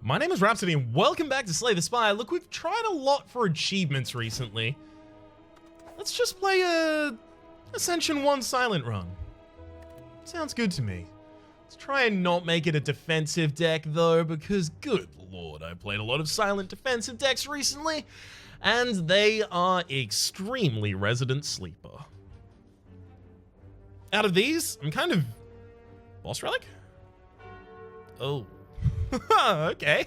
My name is Rhapsody and welcome back to Slay the Spire. Look, we've tried a lot for achievements recently. Let's just play a Ascension 1 Silent Run. Sounds good to me. Let's try and not make it a defensive deck though, because good lord, I played a lot of silent defensive decks recently, and they are extremely Resident Sleeper. Out of these, I'm kind of... Boss Relic? Oh. Okay.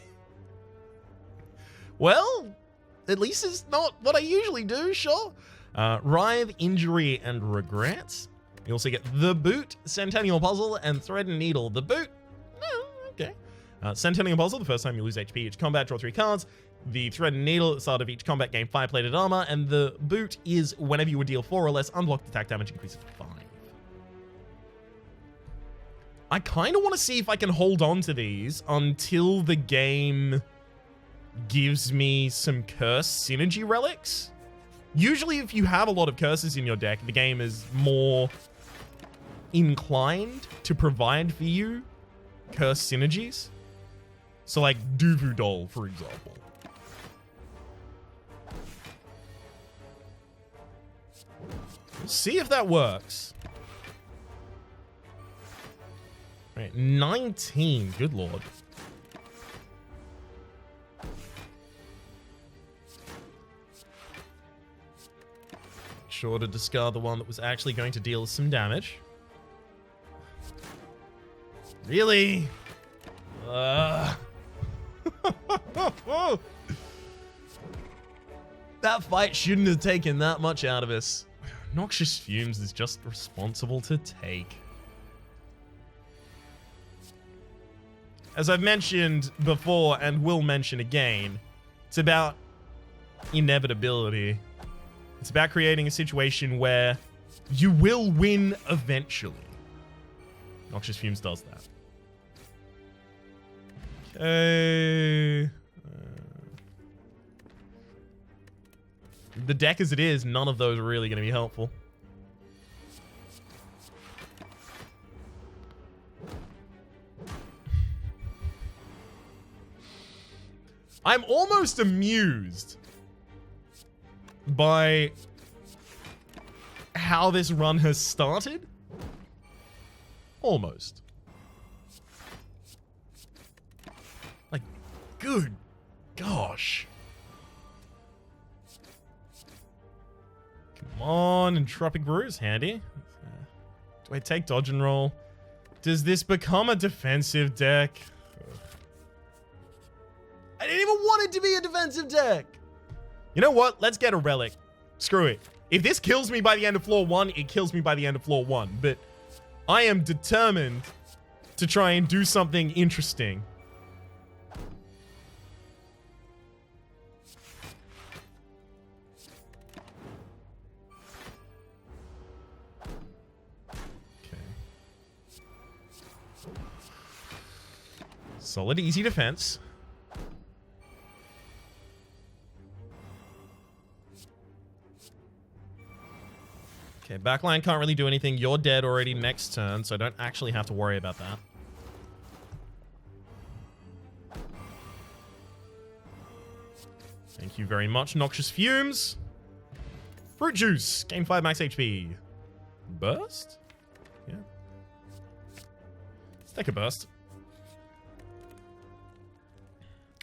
Well, at least it's not what I usually do, sure. Writhe, Injury, and Regrets. You also get The Boot, Centennial Puzzle, and Thread and Needle. The Boot, okay. Centennial Puzzle, the first time you lose HP each combat, draw 3 cards. The Thread and Needle, at the start of each combat, gain 5 plated armor. And the Boot is whenever you would deal 4 or less, unblocked attack damage increases to 5. I kind of want to see if I can hold on to these until the game gives me some curse synergy relics. Usually if you have a lot of curses in your deck, the game is more inclined to provide for you curse synergies. So like Duvu Doll, for example. We'll see if that works. Right, 19. Good lord. Sure to discard the one that was actually going to deal some damage. Really? That fight shouldn't have taken that much out of us. Noxious Fumes is just responsible to take. As I've mentioned before and will mention again, it's about inevitability. It's about creating a situation where you will win eventually. Noxious Fumes does that. Okay. The deck as it is, none of those are really going to be helpful. I'm almost amused by how this run has started. Almost. Like, good gosh. Come on, Entropic Brew is handy. Do I take Dodge and Roll? Does this become a defensive deck? I didn't even want it to be a defensive deck. You know what? Let's get a relic. Screw it. If this kills me by the end of floor 1, it kills me by the end of floor 1. But I am determined to try and do something interesting. Okay. Solid, easy defense. Okay, backline can't really do anything. You're dead already next turn, so I don't actually have to worry about that. Thank you very much, Noxious Fumes. Fruit Juice, gain 5 max HP. Burst? Yeah. Let's take a burst.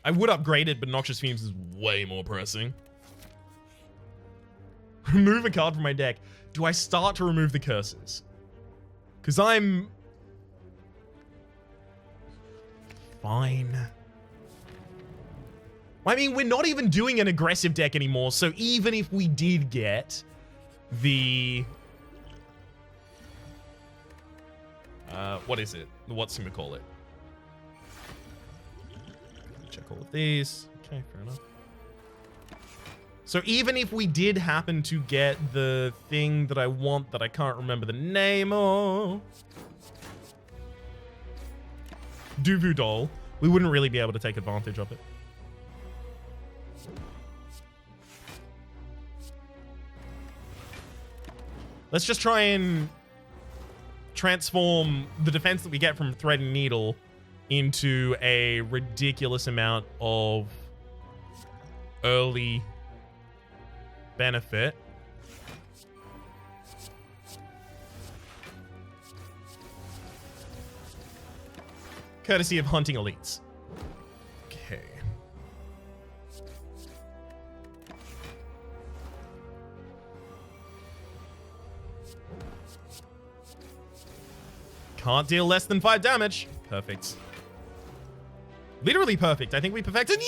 I would upgrade it, but Noxious Fumes is way more pressing. Remove a card from my deck. Do I start to remove the curses? Because I'm... fine. I mean, we're not even doing an aggressive deck anymore, so even if we did get the... what is it? What's gonna call it? Check all of these. Okay, fair enough. So even if we did happen to get the thing that I want that I can't remember the name of, Duvu Doll, we wouldn't really be able to take advantage of it. Let's just try and transform the defense that we get from Thread and Needle into a ridiculous amount of early benefit. Courtesy of hunting elites. Okay. Can't deal less than 5 damage. Perfect. Literally perfect. I think we perfected.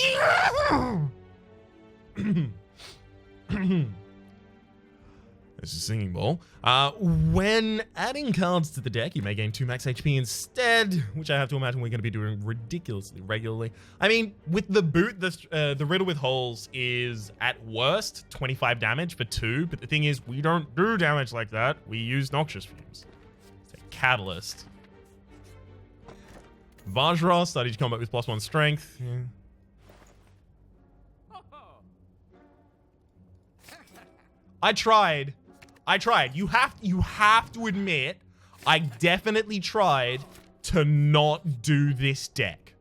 This is Singing Bowl. When adding cards to the deck, you may gain 2 max HP instead, which I have to imagine we're going to be doing ridiculously regularly. I mean, with the boot, the Riddle with Holes is at worst 25 damage for 2, but the thing is, we don't do damage like that. We use Noxious Fumes. It's a Catalyst. Vajra, start each combat with +1 strength. Yeah. I tried. You have to admit, I definitely tried to not do this deck.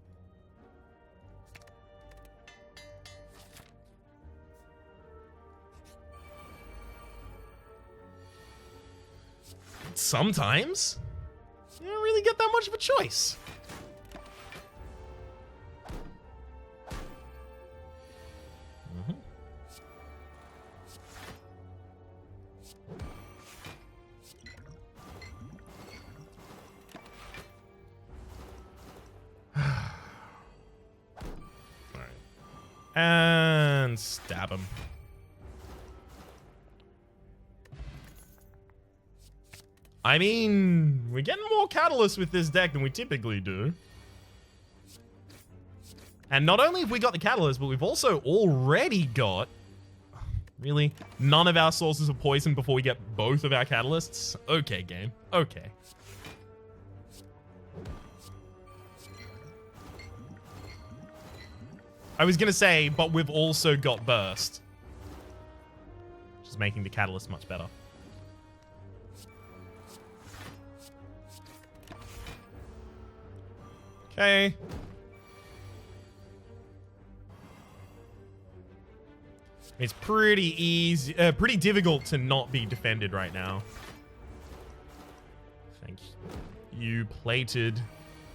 Sometimes you don't really get that much of a choice. And stab him. I mean, we're getting more Catalyst with this deck than we typically do. And not only have we got the Catalyst, but we've also already got... Really? None of our sources of poison before we get both of our Catalysts? Okay, game. Okay. I was gonna say, but we've also got Burst. Which is making the Catalyst much better. Okay. It's pretty easy, pretty difficult to not be defended right now. Thank you, plated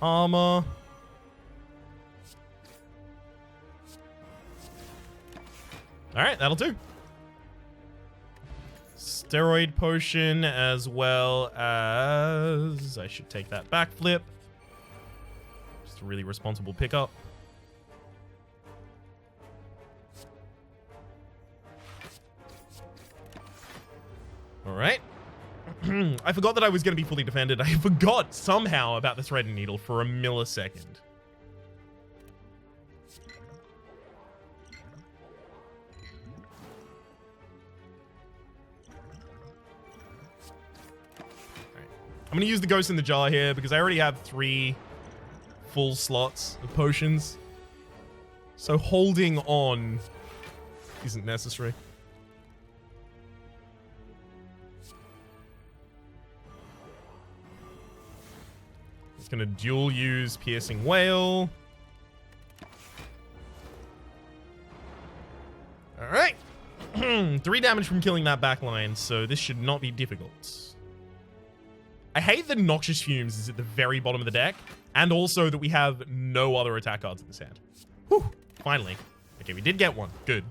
armor. All right, that'll do. Steroid potion as well as... I should take that backflip. Just a really responsible pickup. All right. I forgot that I was going to be fully defended. I forgot somehow about the threading needle for a millisecond. I'm going to use the Ghost in the Jar here because I already have 3 full slots of potions. So holding on isn't necessary. It's going to dual use Piercing Wail. All right. 3 damage from killing that backline, so this should not be difficult. I hate that Noxious Fumes is at the very bottom of the deck, and also that we have no other attack cards in this hand. Whew, finally. Okay, we did get one. Good.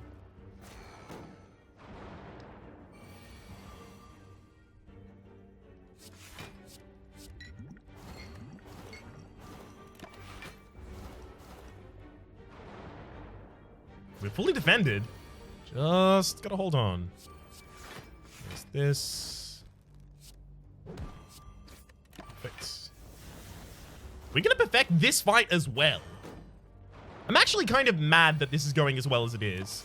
We're fully defended. Just gotta hold on. There's this. Perfect. We're gonna perfect this fight as well. I'm actually kind of mad that this is going as well as it is.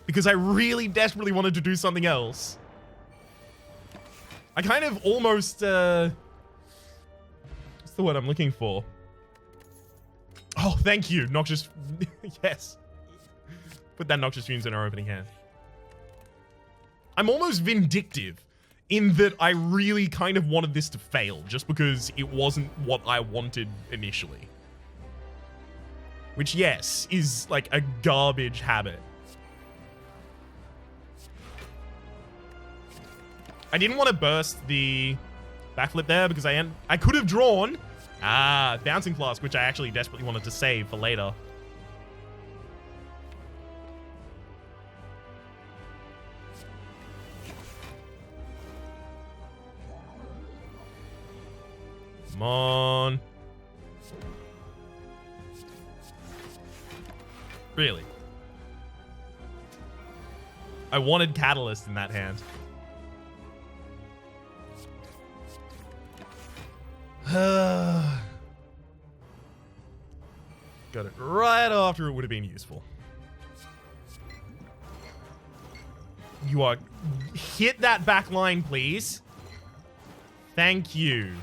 Because I really desperately wanted to do something else. I kind of almost, what's the word I'm looking for? Oh, thank you, Noxious... Yes. Put that Noxious Fumes in our opening hand. I'm almost vindictive in that I really kind of wanted this to fail just because it wasn't what I wanted initially. Which, yes, is like a garbage habit. I didn't want to burst the backflip there because I could have drawn Bouncing Flask, which I actually desperately wanted to save for later. Come on. Really? I wanted Catalyst in that hand. Got it right after it would have been useful. You are... Hit that back line, please. Thank you.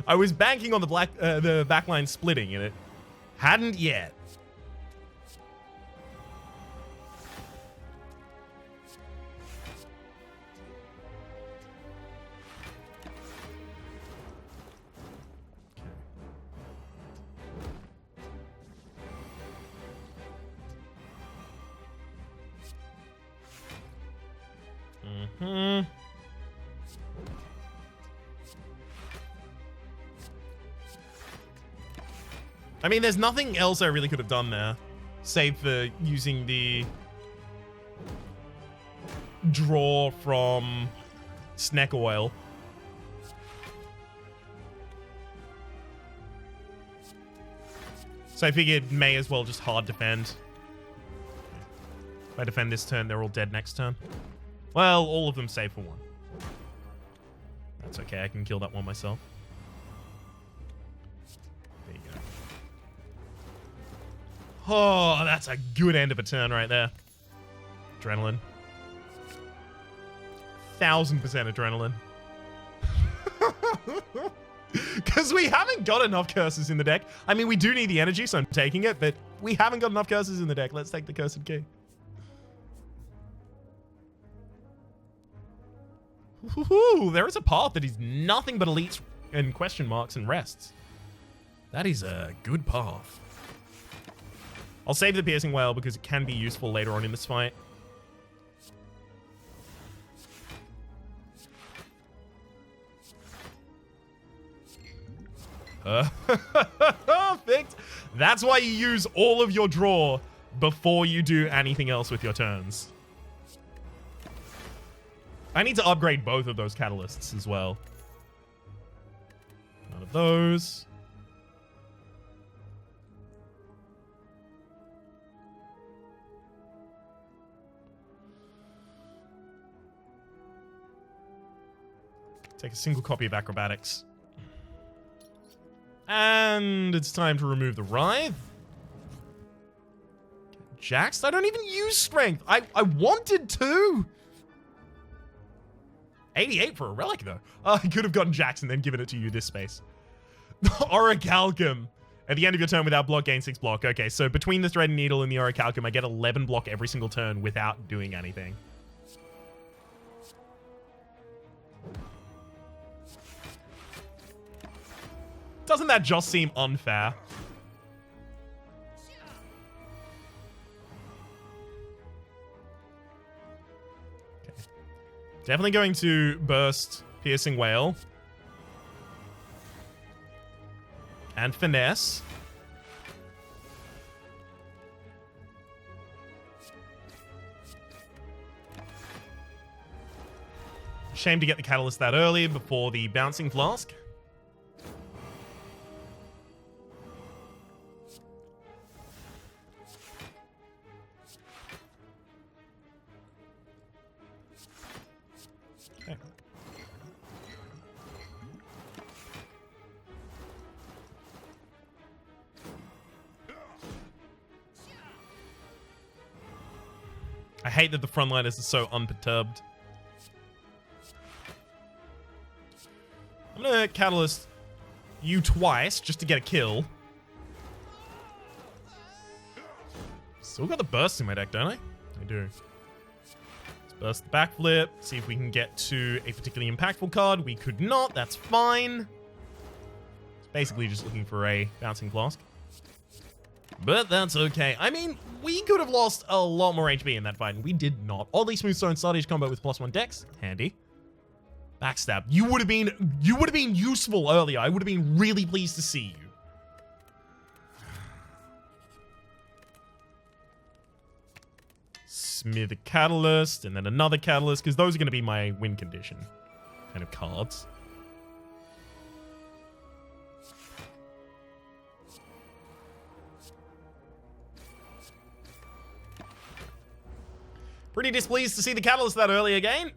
I was banking on the back line splitting, and it hadn't yet. I mean, there's nothing else I really could have done there, save for using the draw from Snack Oil. So I figured may as well just hard defend. If I defend this turn, they're all dead next turn. Well, all of them save for one. That's okay, I can kill that one myself. There you go. Oh, that's a good end of a turn right there. Adrenaline. 1000% adrenaline. Because we haven't got enough curses in the deck. I mean, we do need the energy, so I'm taking it, but we haven't got enough curses in the deck. Let's take the Cursed Key. Ooh, there is a path that is nothing but elites and question marks and rests. That is a good path. I'll save the Piercing Whale because it can be useful later on in this fight. Perfect. That's why you use all of your draw before you do anything else with your turns. I need to upgrade both of those catalysts as well. None of those. Take a single copy of Acrobatics. And it's time to remove the Writhe. Jax? I don't even use Strength. I wanted to. 88 for a relic, though. I could have gotten Jax and then given it to you this space. Orichalcum. At the end of your turn without block, gain 6 block. Okay, so between the Threading Needle and the Orichalcum, I get 11 block every single turn without doing anything. Doesn't that just seem unfair? Okay. Definitely going to burst Piercing Whale. And Finesse. Shame to get the Catalyst that early before the Bouncing Flask. Okay. I hate that the frontliners are so unperturbed. I'm gonna Catalyst you twice just to get a kill. Still got the burst in my deck, don't I? I do. Let's Burst the backflip. See if we can get to a particularly impactful card. We could not. That's fine. It's basically just looking for a bouncing flask. But that's okay. I mean, we could have lost a lot more HP in that fight, and we did not. Oddly smooth stone started each combo with +1 dex. Handy. Backstab. You would have been useful earlier. I would have been really pleased to see you. Smear the Catalyst, and then another Catalyst, because those are going to be my win condition kind of cards. Pretty displeased to see the Catalyst that early again.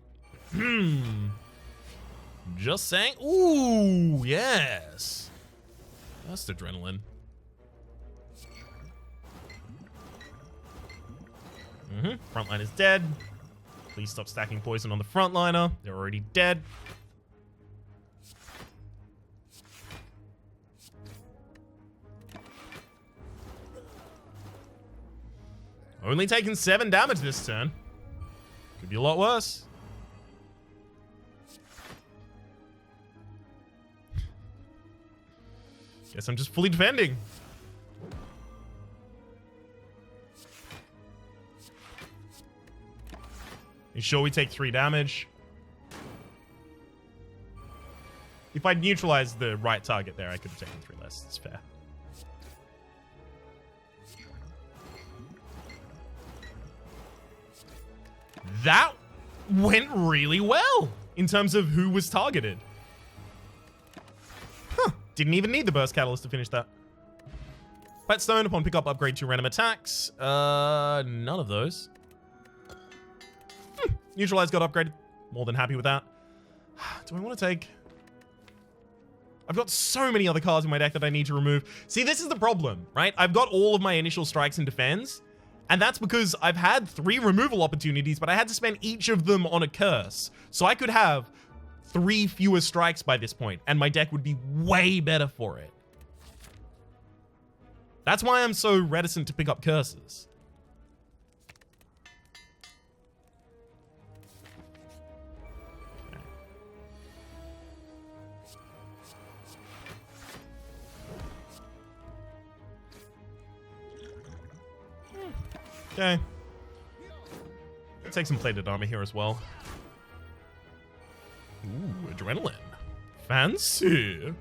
Just saying. Ooh, yes. That's adrenaline. Frontline is dead. Please stop stacking poison on the frontliner. They're already dead. Only taking 7 damage this turn. Could be a lot worse. Guess I'm just fully defending. You sure we take 3 damage? If I'd neutralized the right target there, I could have taken 3 less. It's fair. That went really well in terms of who was targeted. Huh. Didn't even need the Burst Catalyst to finish that. Whetstone upon pickup upgrade 2 random attacks. None of those. Neutralize got upgraded. More than happy with that. Do I want to take... I've got so many other cards in my deck that I need to remove. See, this is the problem, right? I've got all of my initial strikes and defense, and that's because I've had 3 removal opportunities, but I had to spend each of them on a curse. So I could have 3 fewer strikes by this point, and my deck would be way better for it. That's why I'm so reticent to pick up curses. Okay. I'll take some plated armor here as well. Ooh, adrenaline. Fancy.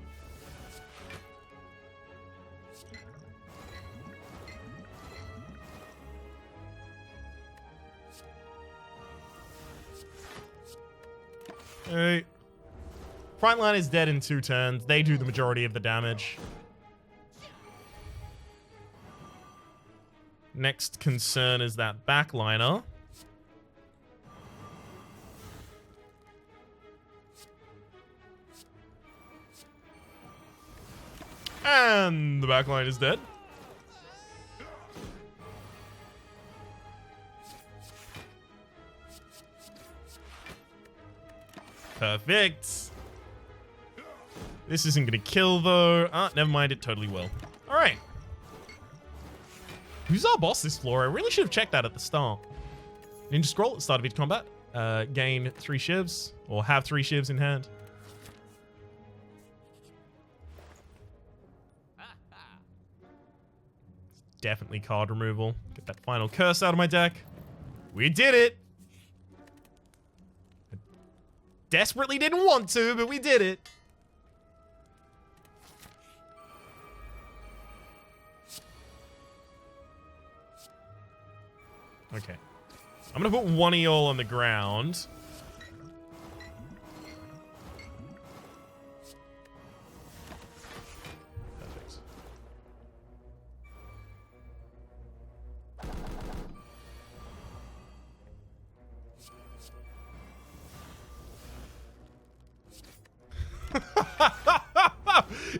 Okay. Frontline is dead in 2 turns. They do the majority of the damage. Next concern is that backliner. And the backline is dead. Perfect. This isn't going to kill, though. Never mind. It totally will. All right. Who's our boss this floor? I really should have checked that at the start. Ninja Scroll at the start of each combat. Gain 3 shivs, or have 3 shivs in hand. Definitely card removal. Get that final curse out of my deck. We did it! I desperately didn't want to, but we did it. Okay. I'm gonna put one of y'all on the ground. Perfect.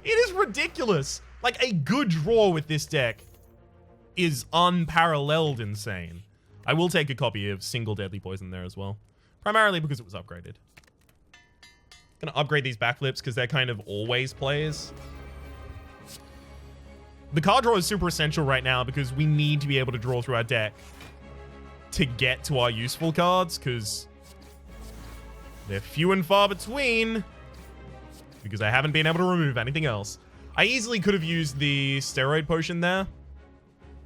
It is ridiculous. Like, a good draw with this deck is unparalleled insane. I will take a copy of Single Deadly Poison there as well. Primarily because it was upgraded. Gonna upgrade these backflips because they're kind of always plays. The card draw is super essential right now because we need to be able to draw through our deck to get to our useful cards, because they're few and far between, because I haven't been able to remove anything else. I easily could have used the steroid potion there,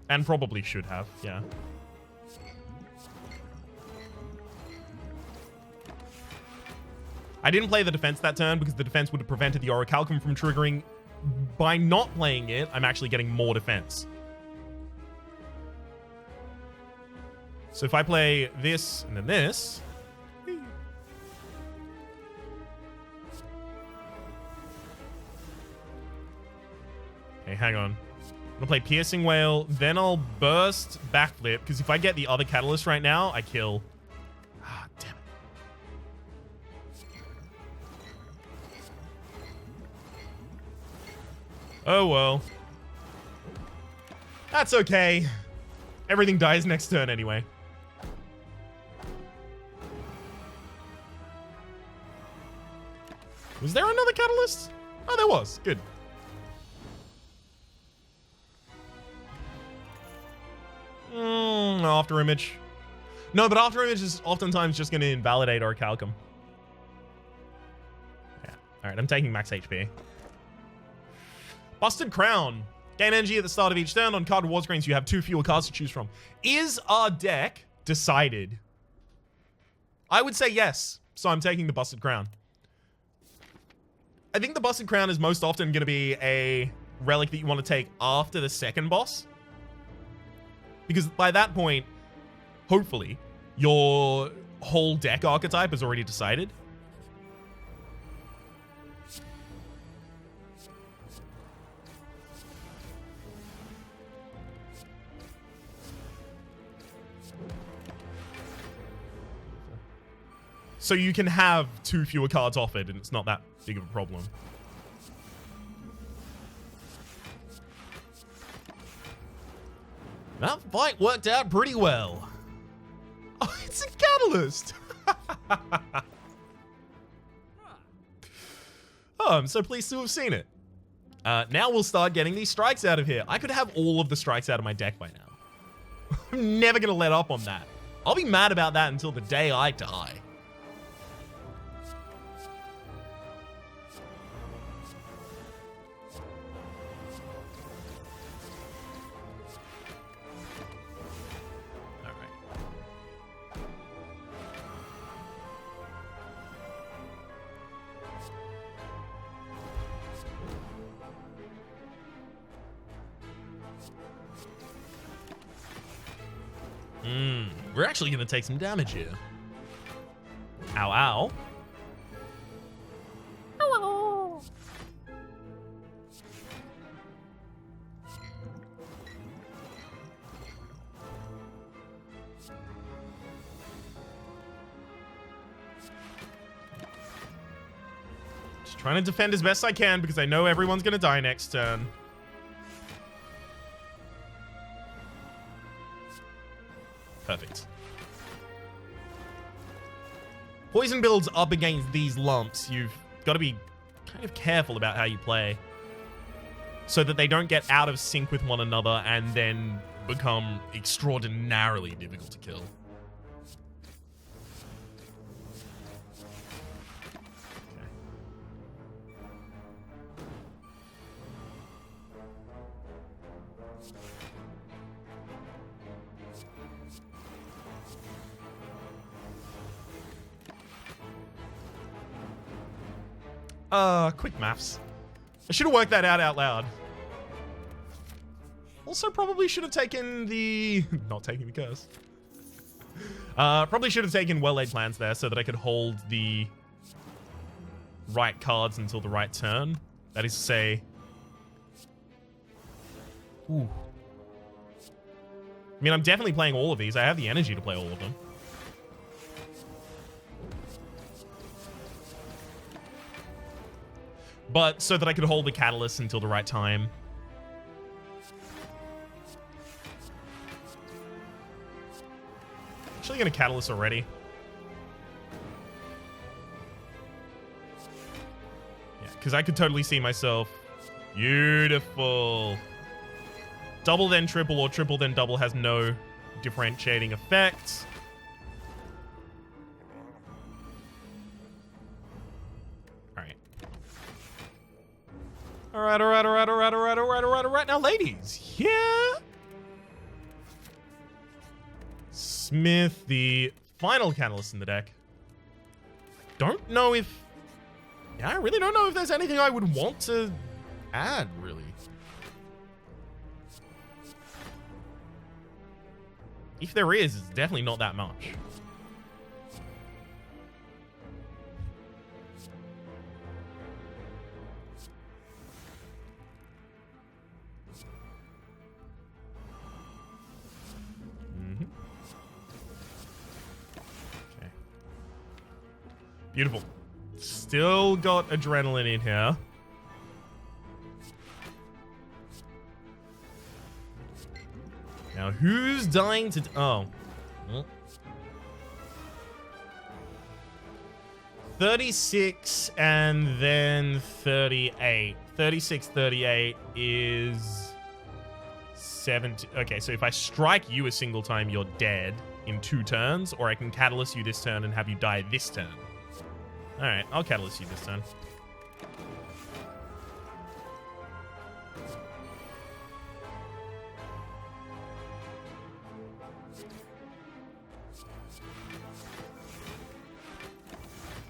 and probably should have, yeah. I didn't play the defense that turn because the defense would have prevented the Orichalcum from triggering. By not playing it, I'm actually getting more defense. So if I play this and then this... Okay, hang on. I'm gonna play Piercing Wail, then I'll burst Backflip, because if I get the other Catalyst right now, I kill. Ah, damn it. Oh well. That's okay. Everything dies next turn anyway. Was there another Catalyst? Oh, there was. Good. After Image. No, but After Image is oftentimes just going to invalidate our Orichalcum. Yeah. Alright, I'm taking max HP. Busted Crown. Gain energy at the start of each turn. On card reward screens, you have 2 fewer cards to choose from. Is our deck decided? I would say yes. So I'm taking the Busted Crown. I think the Busted Crown is most often going to be a relic that you want to take after the second boss. Because by that point, hopefully, your whole deck archetype is already decided. So you can have 2 fewer cards offered, and it's not that big of a problem. That fight worked out pretty well. Oh, it's a Catalyst! Oh, I'm so pleased to have seen it. Now we'll start getting these strikes out of here. I could have all of the strikes out of my deck by now. I'm never gonna let up on that. I'll be mad about that until the day I die. We're actually going to take some damage here. Ow, ow. Hello. Just trying to defend as best I can because I know everyone's going to die next turn. Perfect. Poison builds up against these lumps. You've got to be kind of careful about how you play so that they don't get out of sync with one another and then become extraordinarily difficult to kill. Quick maths. I should have worked that out loud. Also, probably should have taken the... not taking the curse. Probably should have taken well-laid plans there so that I could hold the right cards until the right turn. That is to say... Ooh. I mean, I'm definitely playing all of these. I have the energy to play all of them. But so that I could hold the Catalyst until the right time. Actually gonna Catalyst already. Yeah, because I could totally see myself. Beautiful. Double then triple or triple then double has no differentiating effects. Alright. Alright. Now, ladies, yeah. Smith, the final catalyst in the deck. Don't know if... Yeah, I really don't know if there's anything I would want to add, really. If there is, it's definitely not that much. Okay. Beautiful. Still got adrenaline in here. Now, who's dying to... Oh. Well. 36 and then 38. 36, 38 is 70. Okay, so if I strike you a single time, you're dead in 2 turns, or I can catalyst you this turn and have you die this turn. All right, I'll catalyst you this turn.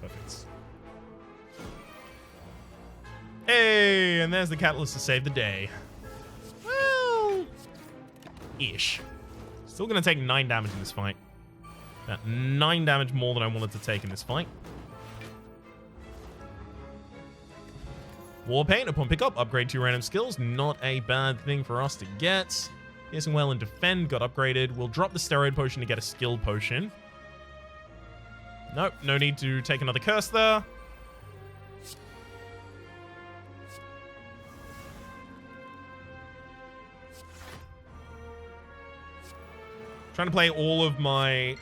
Perfect. Hey, and there's the catalyst to save the day. Well, ish. Still gonna take 9 damage in this fight. About 9 damage more than I wanted to take in this fight. Warpaint upon pickup, upgrade 2 random skills. Not a bad thing for us to get. Piercing Well and Defend got upgraded. We'll drop the Steroid Potion to get a Skill Potion. Nope, no need to take another curse there. Trying to play all of the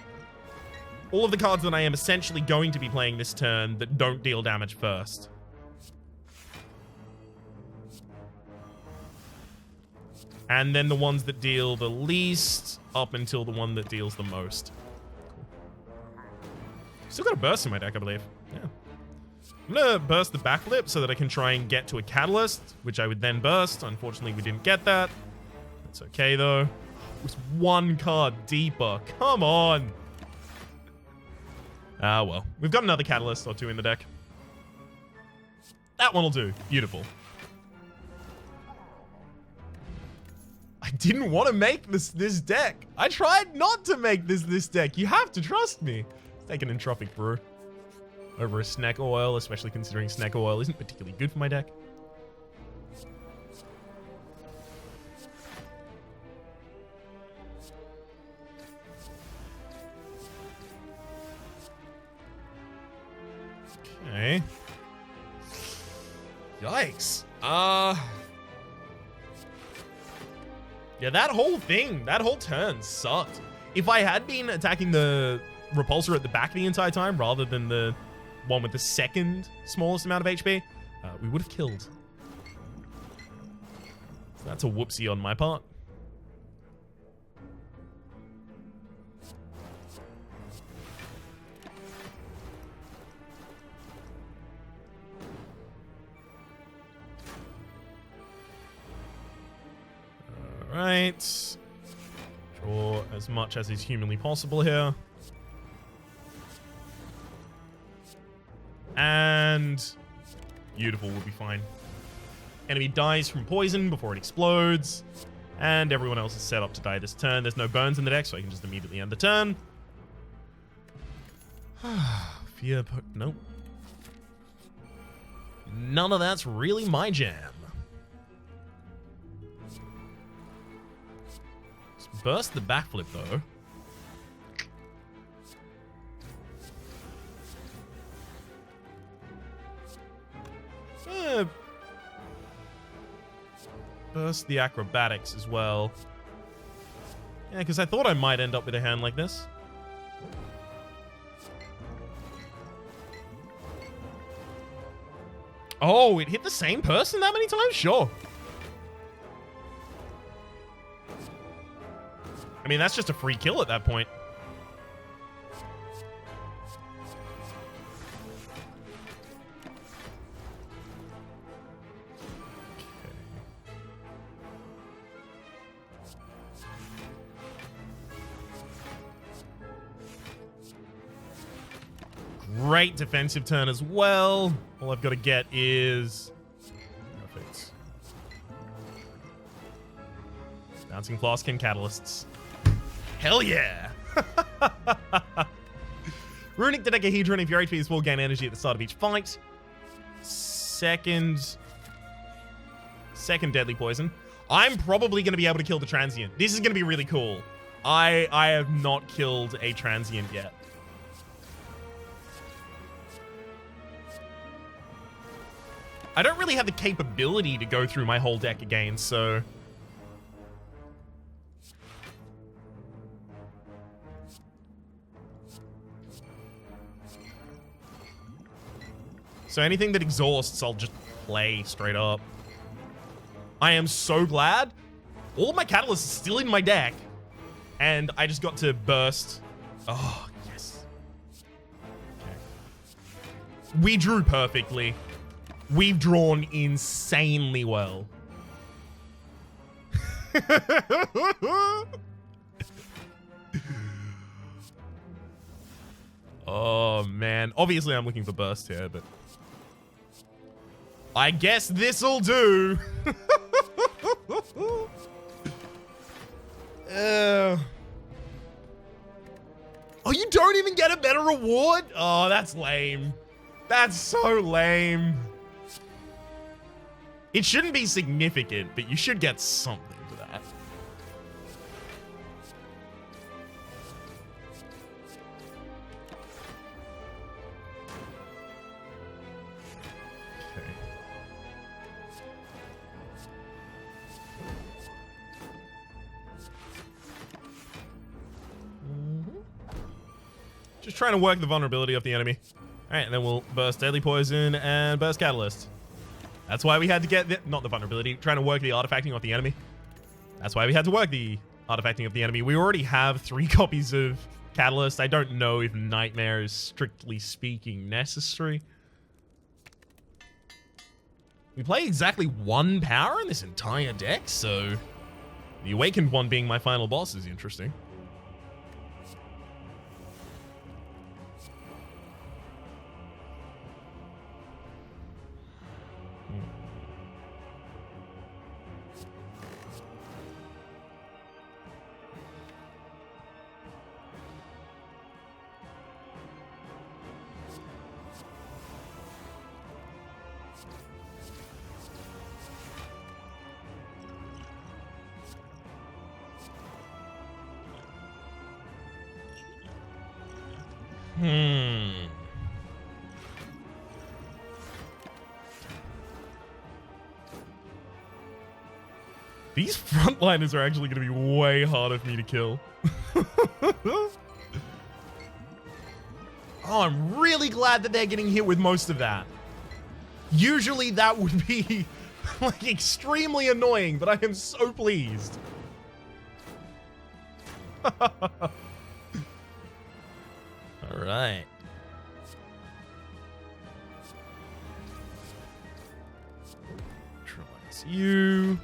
cards that I am essentially going to be playing this turn that don't deal damage first. And then the ones that deal the least up until the one that deals the most. Cool. Still got a burst in my deck, I believe. Yeah. I'm gonna burst the backflip so that I can try and get to a catalyst, which I would then burst. Unfortunately, we didn't get that. That's okay, though. It was 1 card deeper. Come on. Ah, well. We've got another catalyst or 2 in the deck. That one will do. Beautiful. I didn't want to make this deck. I tried not to make this deck. You have to trust me. Let's take an Entropic Brew over a Snack Oil, especially considering Snack Oil isn't particularly good for my deck. Okay. Yikes. Yeah, that whole turn sucked. If I had been attacking the repulsor at the back the entire time, rather than the one with the second smallest amount of HP, we would have killed. So that's a whoopsie on my part. Alright. Draw as much as is humanly possible here. And beautiful, will be fine. Enemy dies from poison before it explodes. And everyone else is set up to die this turn. There's no burns in the deck, so I can just immediately end the turn. Fear... Nope. None of that's really my jam. Burst the backflip, though. Burst the acrobatics as well. Yeah, because I thought I might end up with a hand like this. Oh, it hit the same person that many times? Sure. I mean, that's just a free kill at that point. Great defensive turn as well. All I've got to get is... Perfect. Bouncing Flask and Catalysts. Hell yeah! Runic Dodecahedron. If your HP is full, gain energy at the start of each fight. Second Deadly Poison. I'm probably going to be able to kill the Transient. This is going to be really cool. I have not killed a Transient yet. I don't really have the capability to go through my whole deck again, so... So anything that exhausts, I'll just play straight up. I am so glad. All of my Catalysts are still in my deck. And I just got to burst. Oh, yes. Okay. We drew perfectly. We've drawn insanely well. Oh, man. Obviously, I'm looking for burst here, but... I guess this'll do. Oh, you don't even get a better reward? Oh, that's lame. That's so lame. It shouldn't be significant, but you should get something for that. Okay. Just trying to work the vulnerability of the enemy. All right, and then we'll burst Deadly Poison and burst Catalyst. That's why we had to get not the vulnerability, trying to work the artifacting of the enemy. That's why we had to work the artifacting of the enemy. We already have 3 copies of Catalyst. I don't know if Nightmare is strictly speaking necessary. We play exactly 1 power in this entire deck, so the Awakened one being my final boss is interesting. These frontliners are actually going to be way harder for me to kill. Oh, I'm really glad that they're getting hit with most of that. Usually that would be like extremely annoying, but I am so pleased. All right. Neutralize you.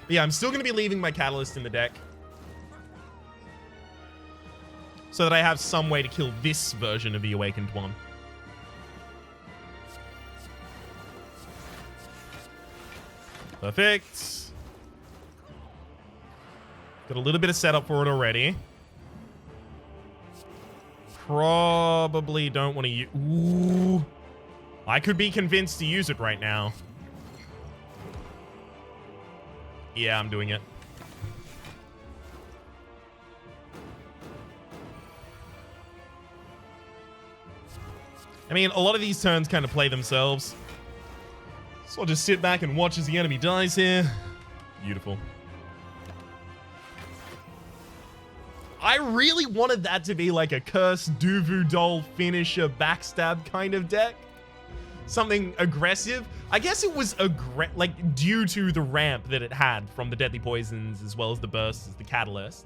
Yeah, I'm still going to be leaving my Catalyst in the deck so that I have some way to kill this version of the Awakened one. Perfect. Got a little bit of setup for it already. Probably don't want to use... Ooh. I could be convinced to use it right now. Yeah, I'm doing it. I mean, a lot of these turns kind of play themselves. So I'll just sit back and watch as the enemy dies here. Beautiful. I really wanted that to be like a Curse, Duvu Doll, Finisher, Backstab kind of deck. something aggressive. I guess it was like due to the ramp that it had from the deadly poisons as well as the bursts as the catalyst.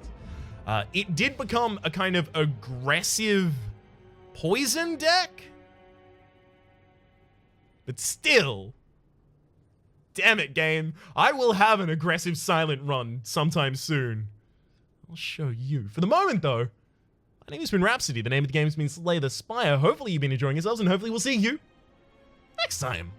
It did become a kind of aggressive poison deck. But still, damn it, game. I will have an aggressive silent run sometime soon. I'll show you. For the moment, though, my name has been Rhapsody. The name of the game has been Slay the Spire. Hopefully you've been enjoying yourselves, and hopefully we'll see you next time.